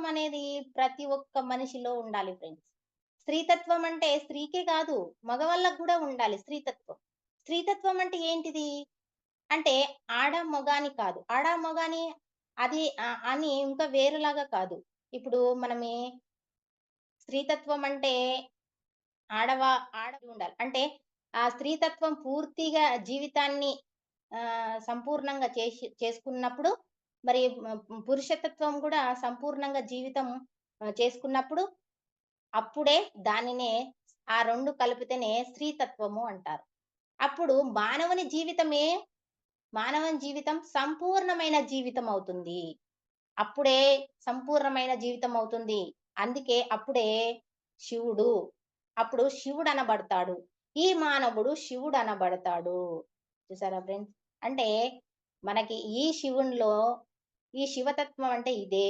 స్త్రీతత్వం అనేది ప్రతి ఒక్క మనిషిలో ఉండాలి ఫ్రెండ్స్. స్త్రీతత్వం అంటే స్త్రీకే కాదు, మగవాళ్ళకి గూడా ఉండాలి స్త్రీతత్వం. స్త్రీతత్వం అంటే ఏంటిది? అంటే ఆడ, మగ అని కాదు. ఆడ, మగ అని అది అని ఇంకా వేరేలాగా కాదు. ఇప్పుడు మనమి స్త్రీతత్వం అంటే ఆడవా ఆడ ఉండాలి. అంటే ఆ స్త్రీతత్వం పూర్తిగా జీవితాన్ని సంపూర్ణంగా చేసుకున్నప్పుడు మరి పురుషతత్వం గూడా సంపూర్ణంగా జీవితం చేసుకున్నప్పుడు అప్పుడే దానినే ఆ 2 కలిపితేనే స్త్రీతత్వము అంటారు. అప్పుడు మానవుని జీవితం సంపూర్ణమైన జీవితం అవుతుంది. అప్పుడే సంపూర్ణమైన జీవితం అవుతుంది. అందుకే అప్పుడే శివుడు, అప్పుడు శివుడనబడతాడు. ఈ మానవుడు శివుడనబడతాడు. చూసారా ఫ్రెండ్స్? అంటే మనకి ఈ శివునిలో ఈ శివతత్వం అంటే ఇదే.